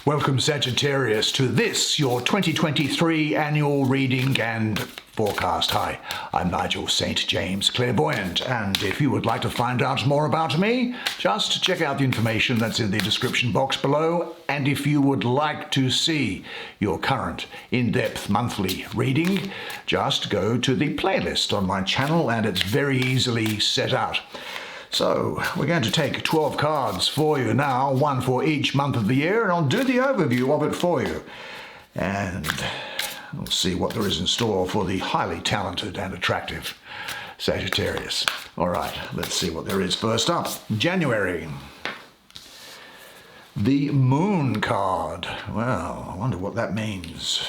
Welcome, Sagittarius, to this, your 2023 annual reading and forecast. Hi, I'm Nigel Saint James, clairvoyant, and if you would like to find out more about me, just check out the information that's in the description box below. And if you would like to see your current in-depth monthly reading, just go to the playlist on my channel and it's very easily set out. So, we're going to take 12 cards for you now, one for each month of the year, and I'll do the overview of it for you. And we'll see what there is in store for the highly talented and attractive Sagittarius. All right, let's see what there is first up. January. The Moon card. Well, I wonder what that means.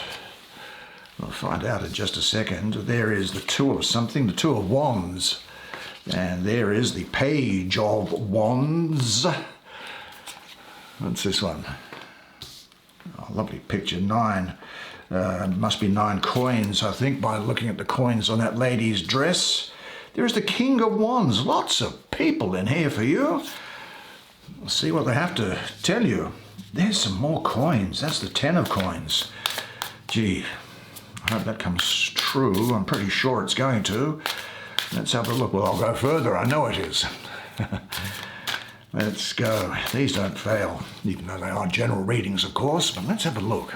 We'll find out in just a second. There is the Two of something, the Two of Wands. And there is the Page of Wands. What's this one? Oh, lovely picture. 9. Must be 9 coins, I think, by looking at the coins on that lady's dress. There's the King of Wands. Lots of people in here for you. We'll see what they have to tell you. There's some more coins. That's the 10 of coins. Gee, I hope that comes true. I'm pretty sure it's going to. Let's have a look. Well, I'll go further. I know it is. Let's go. These don't fail, even though they are general readings, of course. But let's have a look.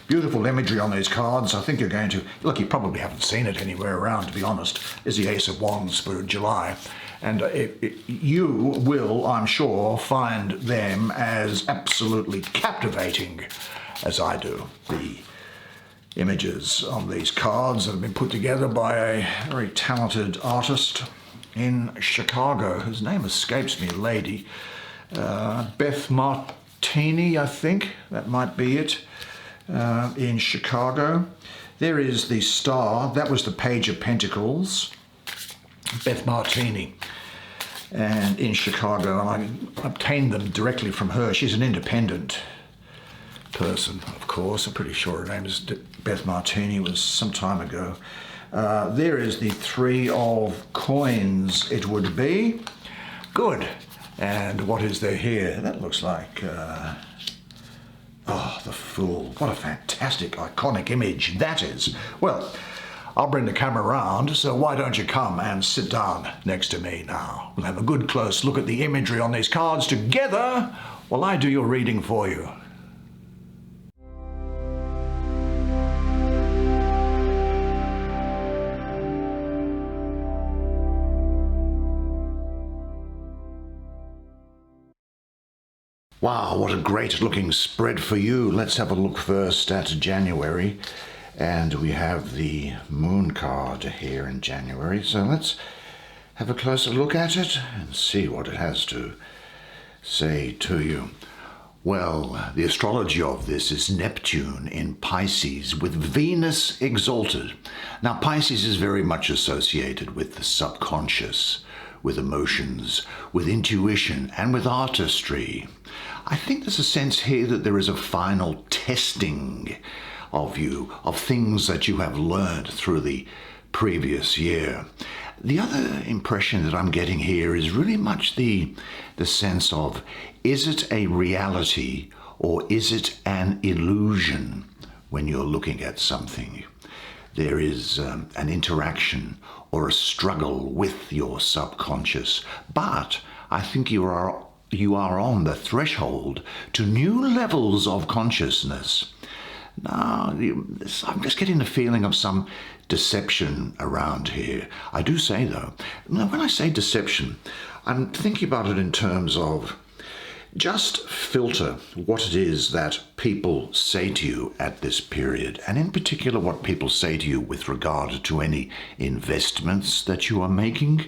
Beautiful imagery on these cards. I think you're going to... Look, you probably haven't seen it anywhere around, to be honest. There's the Ace of Wands for July. And you will, I'm sure, find them as absolutely captivating as I do. The images on these cards that have been put together by a very talented artist in Chicago. His name escapes me, a lady. Beth Martini, I think. That might be it. In Chicago. There is the Star. That was the Page of Pentacles. Beth Martini. And in Chicago. And I obtained them directly from her. She's an independent person, of course. I'm pretty sure her name is Beth Martini. It was some time ago. There is the Three of Coins, it would be. Good. And what is there here? That looks like... oh, the Fool. What a fantastic, iconic image that is. Well, I'll bring the camera around, so why don't you come and sit down next to me now? We'll have a good close look at the imagery on these cards together while I do your reading for you. Wow, what a great looking spread for you. Let's have a look first at January. And we have the Moon card here in January. So let's have a closer look at it and see what it has to say to you. Well, the astrology of this is Neptune in Pisces with Venus exalted. Now, Pisces is very much associated with the subconscious, with emotions, with intuition, and with artistry. I think there's a sense here that there is a final testing of you, of things that you have learned through the previous year. The other impression that I'm getting here is really much the sense of, is it a reality or is it an illusion when you're looking at something? There is an interaction or a struggle with your subconscious, but I think you are on the threshold to new levels of consciousness. Now, I'm just getting the feeling of some deception around here. I do say, though, when I say deception, I'm thinking about it in terms of just filter what it is that people say to you at this period, and in particular what people say to you with regard to any investments that you are making,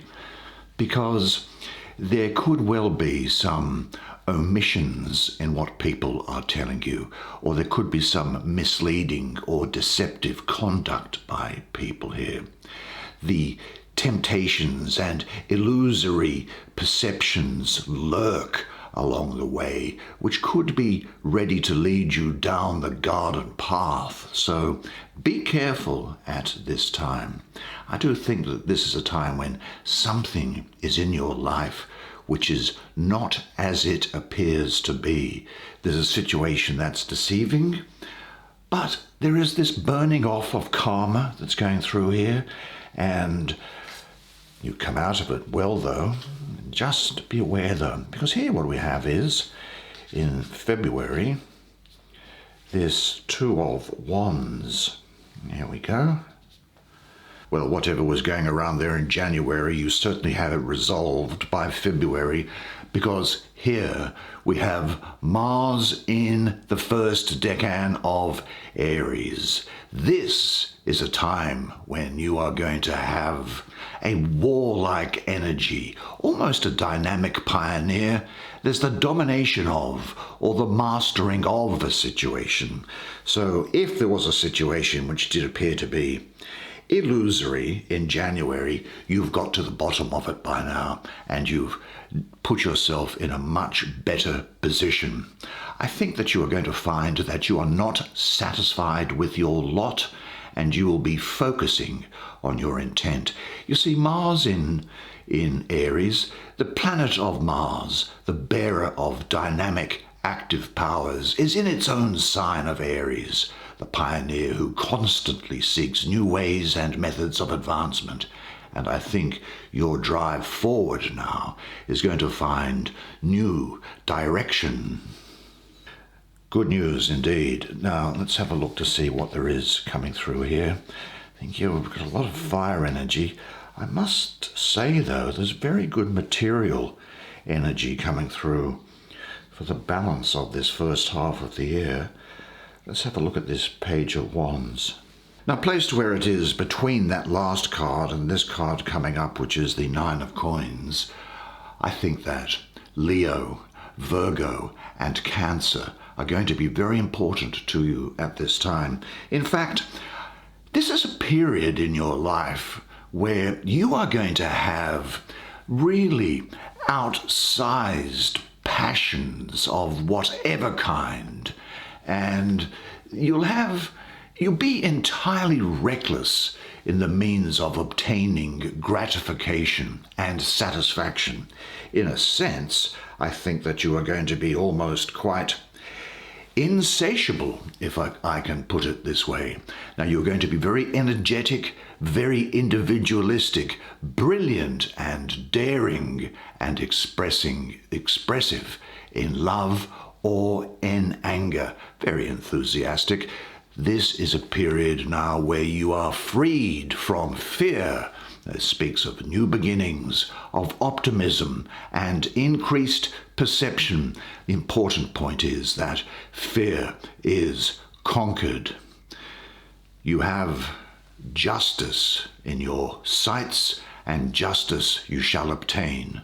because there could well be some omissions in what people are telling you, or there could be some misleading or deceptive conduct by people here. The temptations and illusory perceptions lurk along the way, which could be ready to lead you down the garden path. So be careful at this time. I do think that this is a time when something is in your life which is not as it appears to be. There's a situation that's deceiving, but there is this burning off of karma that's going through here, and you come out of it well, though. Just be aware, though, because here what we have is, in February, this Two of Wands. Here we go. Well, whatever was going around there in January, you certainly have it resolved by February, because here we have Mars in the first decan of Aries. This is a time when you are going to have a warlike energy, almost a dynamic pioneer. There's the domination of, or the mastering of a situation. So if there was a situation which did appear to be illusory in January, you've got to the bottom of it by now, and you've put yourself in a much better position. I think that you are going to find that you are not satisfied with your lot, and you will be focusing on your intent. You see, Mars in Aries, the planet of Mars, the bearer of dynamic, active powers, is in its own sign of Aries, the pioneer who constantly seeks new ways and methods of advancement. And I think your drive forward now is going to find new direction. Good news indeed. Now let's have a look to see what there is coming through here. I think here we've got a lot of fire energy. I must say, though, there's very good material energy coming through for the balance of this first half of the year. Let's have a look at this Page of Wands. Now, placed where it is between that last card and this card coming up, which is the Nine of Coins, I think that Leo, Virgo, and Cancer are going to be very important to you at this time. In fact, this is a period in your life where you are going to have really outsized passions of whatever kind, and you'll be entirely reckless in the means of obtaining gratification and satisfaction. In a sense, I think that you are going to be almost quite insatiable, if I can put it this way. Now, you're going to be very energetic, very individualistic, brilliant and daring and expressive in love or in anger, very enthusiastic. This is a period now where you are freed from fear. It speaks of new beginnings, of optimism and increased perception. The important point is that fear is conquered. You have justice in your sights, and justice you shall obtain.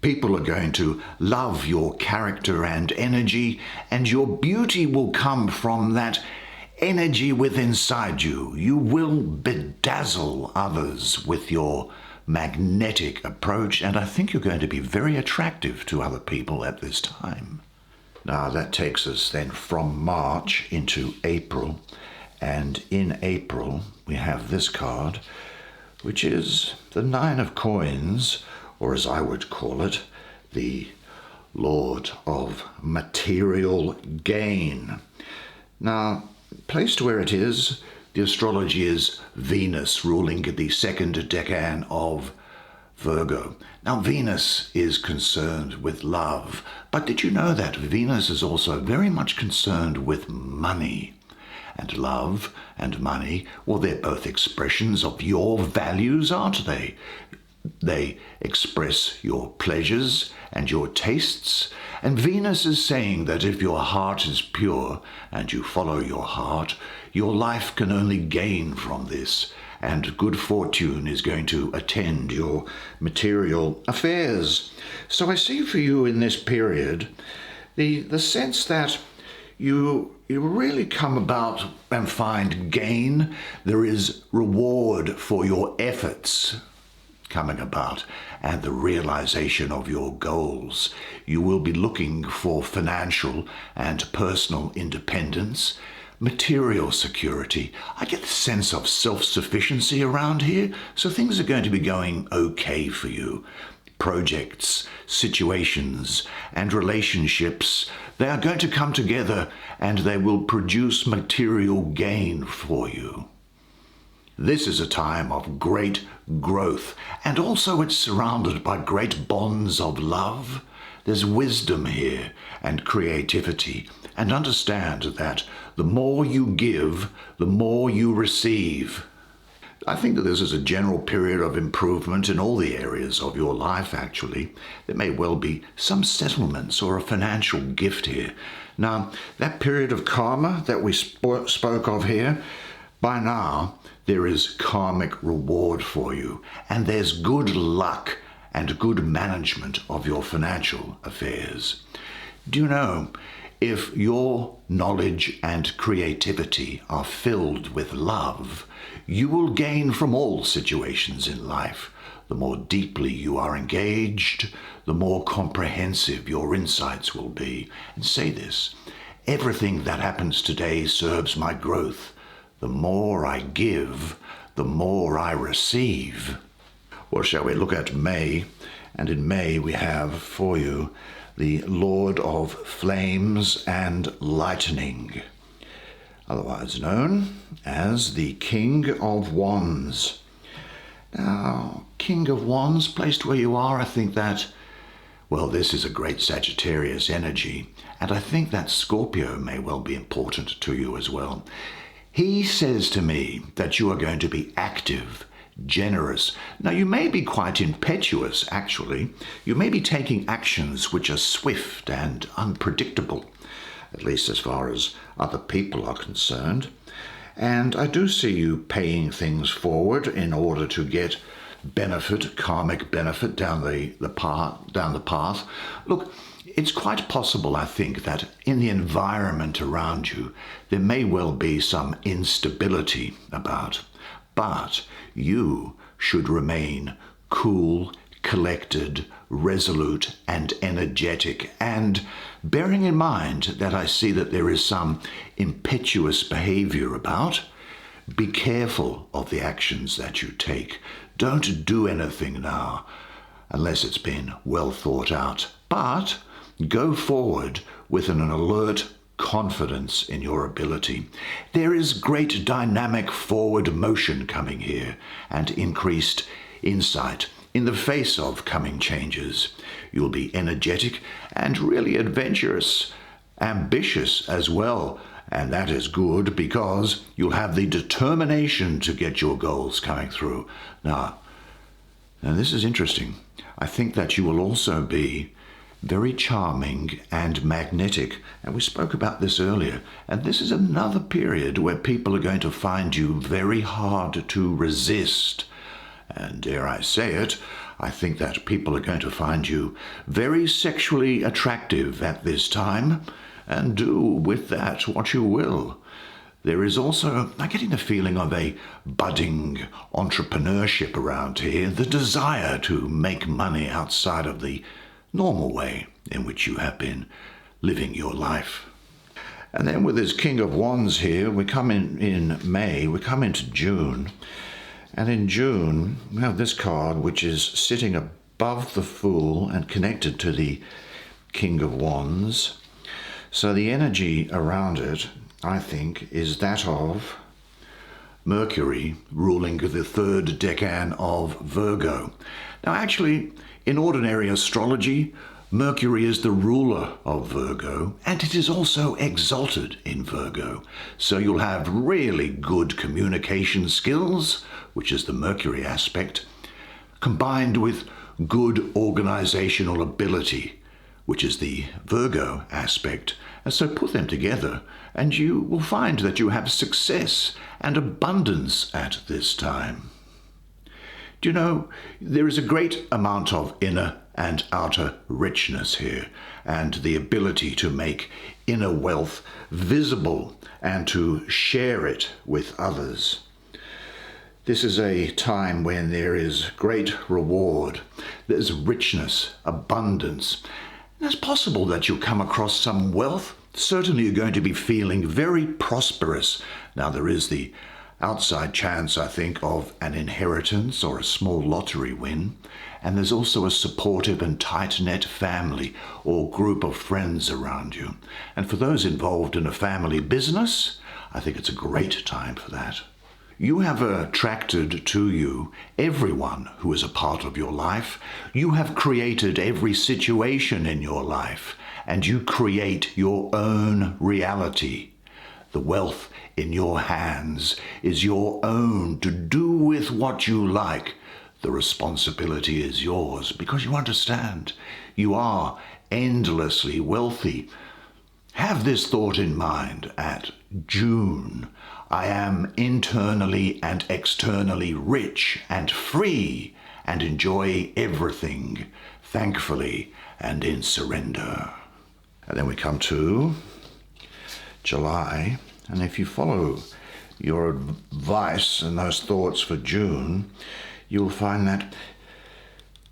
People are going to love your character and energy, and your beauty will come from that energy within inside you. You will bedazzle others with your magnetic approach, and I think you're going to be very attractive to other people at this time. Now that takes us then from March into April, and in April we have this card, which is the Nine of Coins, or as I would call it, the Lord of Material Gain. Now, placed where it is, the astrology is Venus ruling the second decan of Virgo. Now, Venus is concerned with love, but did you know that Venus is also very much concerned with money? And love and money, well, they're both expressions of your values, aren't they? They express your pleasures and your tastes. And Venus is saying that if your heart is pure and you follow your heart, your life can only gain from this, and good fortune is going to attend your material affairs. So I see for you in this period the sense that you really come about and find gain. There is reward for your efforts coming about, and the realization of your goals. You will be looking for financial and personal independence, material security. I get the sense of self-sufficiency around here, so things are going to be going okay for you. projects, situations, and relationships. They are going to come together and they will produce material gain for you. This is a time of great growth, and also it's surrounded by great bonds of love. There's wisdom here and creativity, and understand that the more you give, the more you receive. I think that this is a general period of improvement in all the areas of your life, actually. There may well be some settlements or a financial gift here. Now, that period of karma that we spoke of here, by now, there is karmic reward for you, and there's good luck and good management of your financial affairs. Do you know, if your knowledge and creativity are filled with love, you will gain from all situations in life. The more deeply you are engaged, the more comprehensive your insights will be. And say this, everything that happens today serves my growth. The more I give, the more I receive. Well, shall we look at May? And in May we have for you the Lord of Flames and Lightning, otherwise known as the King of Wands. Now, King of Wands, placed where you are, I think that, well, this is a great Sagittarius energy, and I think that Scorpio may well be important to you as well. He says to me that you are going to be active, generous. Now, you may be quite impetuous, actually. You may be taking actions which are swift and unpredictable, at least as far as other people are concerned. And I do see you paying things forward in order to get benefit, karmic benefit down the path. Look, it's quite possible, I think, that in the environment around you, there may well be some instability about. But you should remain cool, collected, resolute, and energetic. And bearing in mind that I see that there is some impetuous behavior about, be careful of the actions that you take. Don't do anything now unless it's been well thought out. But go forward with an alert confidence in your ability. There is great dynamic forward motion coming here and increased insight in the face of coming changes. You'll be energetic and really adventurous, ambitious as well, and that is good because you'll have the determination to get your goals coming through. Now this is interesting. I think that you will also be very charming and magnetic, and we spoke about this earlier, and this is another period where people are going to find you very hard to resist. And dare I say it, I think that people are going to find you very sexually attractive at this time, and do with that what you will. There is also, I'm getting the feeling of a budding entrepreneurship around here, the desire to make money outside of the normal way in which you have been living your life. And then with this King of Wands here, we come in May, we come into June. And in June, we have this card which is sitting above the Fool and connected to the King of Wands. So the energy around it, I think, is that of Mercury ruling the third decan of Virgo. Now, actually, in ordinary astrology, Mercury is the ruler of Virgo, and it is also exalted in Virgo. So you'll have really good communication skills, which is the Mercury aspect, combined with good organizational ability, which is the Virgo aspect. And so put them together, and you will find that you have success and abundance at this time. Do you know, there is a great amount of inner and outer richness here, and the ability to make inner wealth visible and to share it with others. This is a time when there is great reward, there's richness, abundance. And it's possible that you'll come across some wealth. Certainly you're going to be feeling very prosperous. Now there is the outside chance, I think, of an inheritance or a small lottery win. And there's also a supportive and tight-knit family or group of friends around you. And for those involved in a family business, I think it's a great time for that. You have attracted to you everyone who is a part of your life. You have created every situation in your life, and you create your own reality. The wealth in your hands is your own to do with what you like. The responsibility is yours because you understand you are endlessly wealthy. Have this thought in mind at June. I am internally and externally rich and free and enjoy everything thankfully and in surrender. And then we come to July, and if you follow your advice and those thoughts for June, you'll find that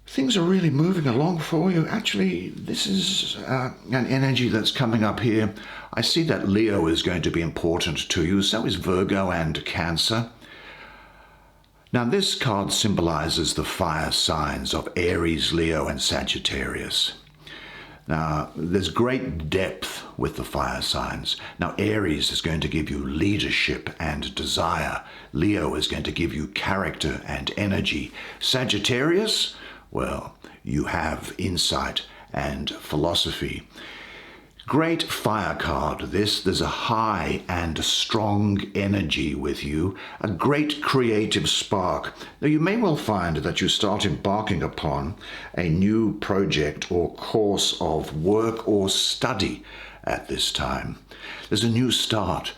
things are really moving along for you. Actually, this is an energy that's coming up here. I see that Leo is going to be important to you. So is Virgo and Cancer. Now, this card symbolizes the fire signs of Aries, Leo, and Sagittarius. Now, there's great depth with the fire signs. Now, Aries is going to give you leadership and desire. Leo is going to give you character and energy. Sagittarius, well, you have insight and philosophy. Great fire card, this. There's a high and strong energy with you, a great creative spark. Now, you may well find that you start embarking upon a new project or course of work or study at this time. There's a new start.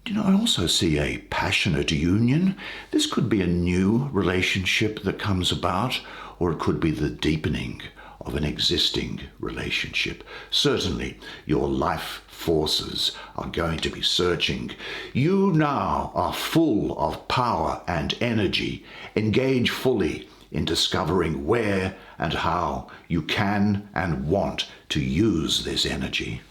I also see a passionate union. This could be a new relationship that comes about, or it could be the deepening of an existing relationship. Certainly, your life forces are going to be searching. You now are full of power and energy. Engage fully in discovering where and how you can and want to use this energy.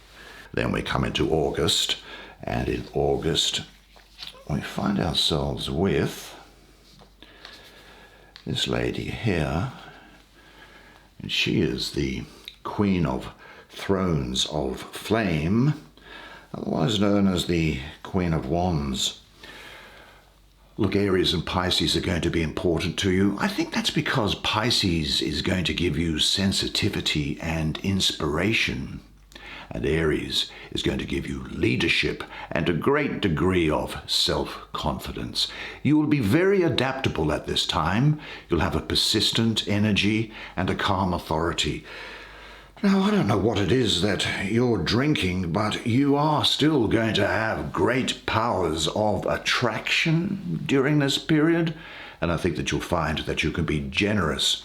Then we come into August, and in August, we find ourselves with this lady here. And she is the Queen of Thrones of Flame, otherwise known as the Queen of Wands. Look, Aries and Pisces are going to be important to you. I think that's because Pisces is going to give you sensitivity and inspiration, and Aries is going to give you leadership and a great degree of self-confidence. You will be very adaptable at this time. You'll have a persistent energy and a calm authority. Now, I don't know what it is that you're drinking, but you are still going to have great powers of attraction during this period, and I think that you'll find that you can be generous.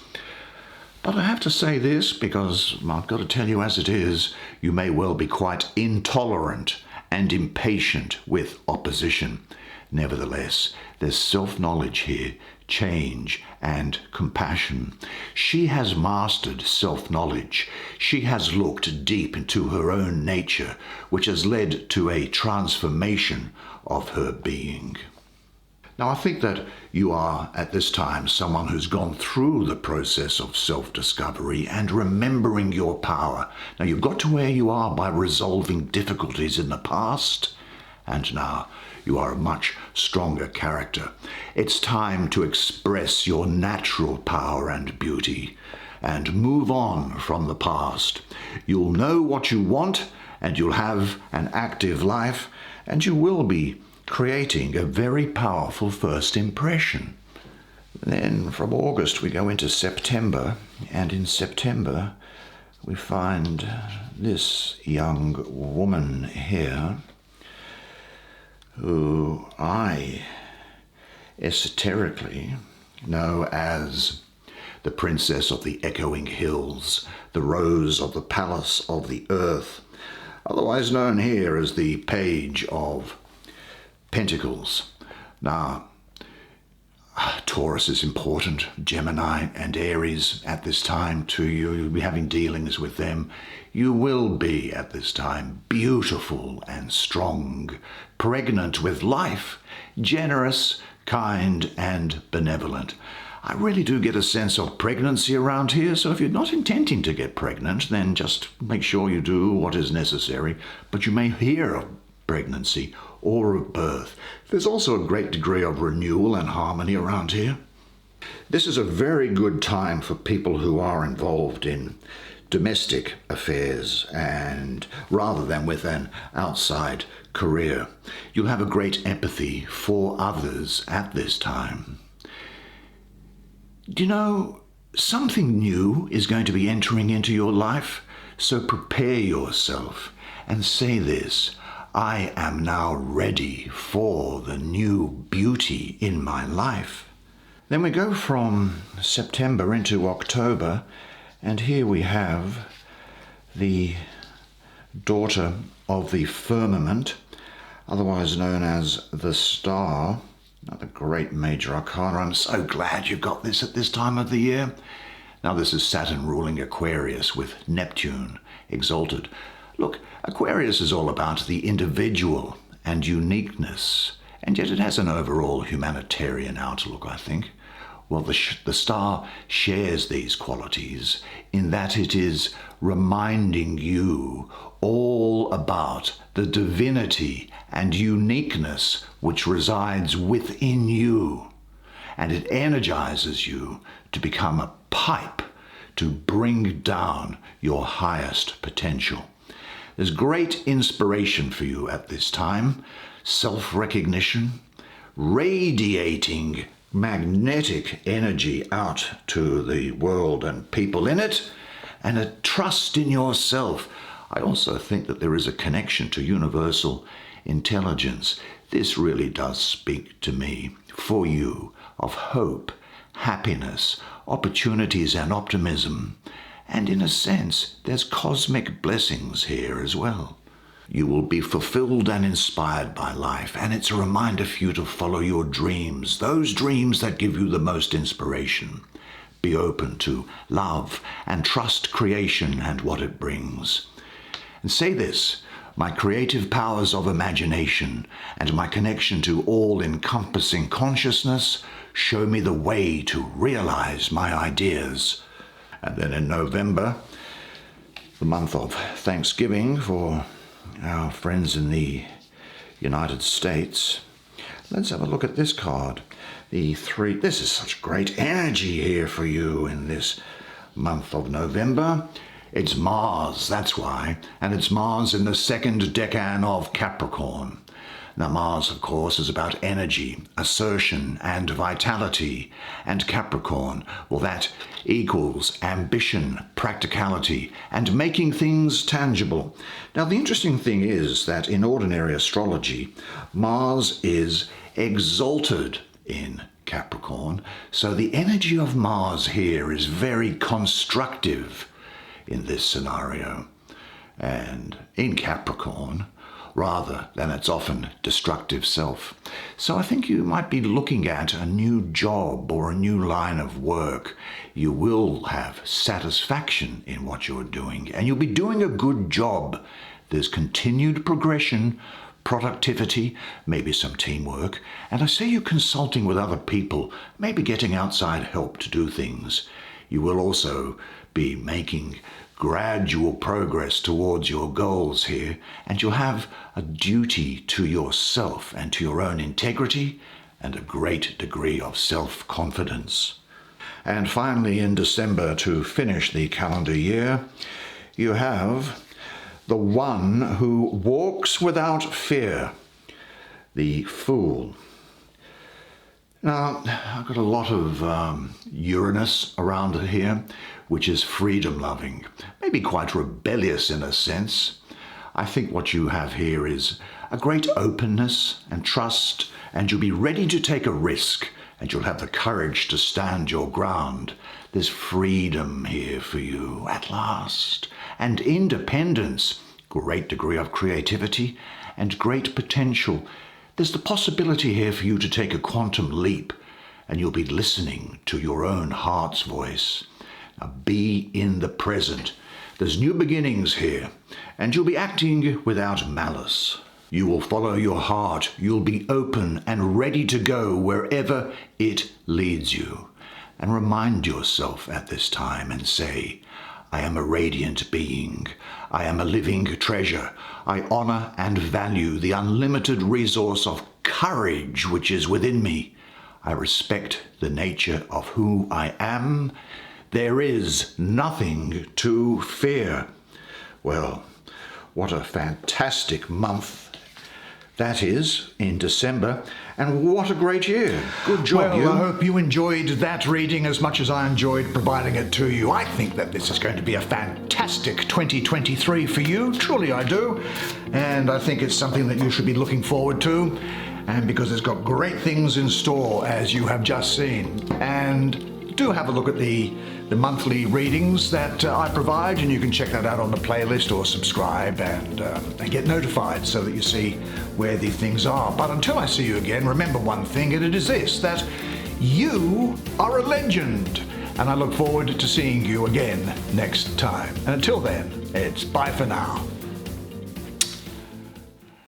But I have to say this because I've got to tell you as it is, you may well be quite intolerant and impatient with opposition. Nevertheless, there's self-knowledge here, change and compassion. She has mastered self-knowledge. She has looked deep into her own nature, which has led to a transformation of her being. Now, I think that you are, at this time, someone who's gone through the process of self-discovery and remembering your power. Now, you've got to where you are by resolving difficulties in the past, and now you are a much stronger character. It's time to express your natural power and beauty and move on from the past. You'll know what you want, and you'll have an active life, and you will be creating a very powerful first impression. Then from August we go into September, and in September we find this young woman here who I esoterically know as the Princess of the Echoing Hills, the Rose of the Palace of the Earth, otherwise known here as the Page of Pentacles. Now, Taurus is important, Gemini and Aries at this time to you. You'll be having dealings with them. You will be at this time beautiful and strong, pregnant with life, generous, kind and benevolent. I really do get a sense of pregnancy around here, so if you're not intending to get pregnant, then just make sure you do what is necessary. But you may hear of pregnancy or of birth. There's also a great degree of renewal and harmony around here. This is a very good time for people who are involved in domestic affairs and rather than with an outside career. You'll have a great empathy for others at this time. Do you know, something new is going to be entering into your life, so prepare yourself and say this: I am now ready for the new beauty in my life. Then we go from September into October, and here we have the daughter of the firmament, otherwise known as the star, another great major arcana. I'm so glad you've got this at this time of the year. Now this is Saturn ruling Aquarius with Neptune exalted. Look, Aquarius is all about the individual and uniqueness, and yet it has an overall humanitarian outlook, I think. Well, the star shares these qualities in that it is reminding you all about the divinity and uniqueness which resides within you, and it energizes you to become a pipe to bring down your highest potential. There's great inspiration for you at this time, self-recognition, radiating magnetic energy out to the world and people in it, and a trust in yourself. I also think that there is a connection to universal intelligence. This really does speak to me for you of hope, happiness, opportunities and optimism. And in a sense, there's cosmic blessings here as well. You will be fulfilled and inspired by life, and it's a reminder for you to follow your dreams, those dreams that give you the most inspiration. Be open to love and trust creation and what it brings. And say this: my creative powers of imagination and my connection to all-encompassing consciousness show me the way to realize my ideas. And then in November, the month of Thanksgiving for our friends in the United States, let's have a look at this card. This is such great energy here for you in this month of November. It's Mars, that's why, and it's Mars in the second decan of Capricorn. Now Mars, of course, is about energy, assertion and vitality, and Capricorn, well, that equals ambition, practicality, and making things tangible. Now the interesting thing is that in ordinary astrology, Mars is exalted in Capricorn, so the energy of Mars here is very constructive in this scenario, and in Capricorn, rather than its often destructive self. So I think you might be looking at a new job or a new line of work. You will have satisfaction in what you're doing, and you'll be doing a good job. There's continued progression, productivity, maybe some teamwork, and I see you consulting with other people, maybe getting outside help to do things. You will also be making gradual progress towards your goals here, and you'll have a duty to yourself and to your own integrity and a great degree of self-confidence. And finally, in December, to finish the calendar year, you have the one who walks without fear, the Fool. Now, I've got a lot of Uranus around here, which is freedom-loving, maybe quite rebellious in a sense. I think what you have here is a great openness and trust, and you'll be ready to take a risk, and you'll have the courage to stand your ground. There's freedom here for you at last, and independence, great degree of creativity, and great potential. There's the possibility here for you to take a quantum leap and you'll be listening to your own heart's voice. Now be in the present. There's new beginnings here, and you'll be acting without malice. You will follow your heart. You'll be open and ready to go wherever it leads you. And remind yourself at this time and say, I am a radiant being. I am a living treasure. I honor and value the unlimited resource of courage which is within me. I respect the nature of who I am. There is nothing to fear. Well, what a fantastic month that is in December, and what a great year. Good job, Well, I hope you enjoyed that reading as much as I enjoyed providing it to you. I think that this is going to be a fantastic 2023 for you. Truly I do. And I think it's something that you should be looking forward to. And because it's got great things in store, as you have just seen. And do have a look at the monthly readings that I provide, and you can check that out on the playlist or subscribe and get notified so that you see where these things are. But until I see you again, remember one thing, and it is this, that you are a legend. And I look forward to seeing you again next time. And until then, it's bye for now.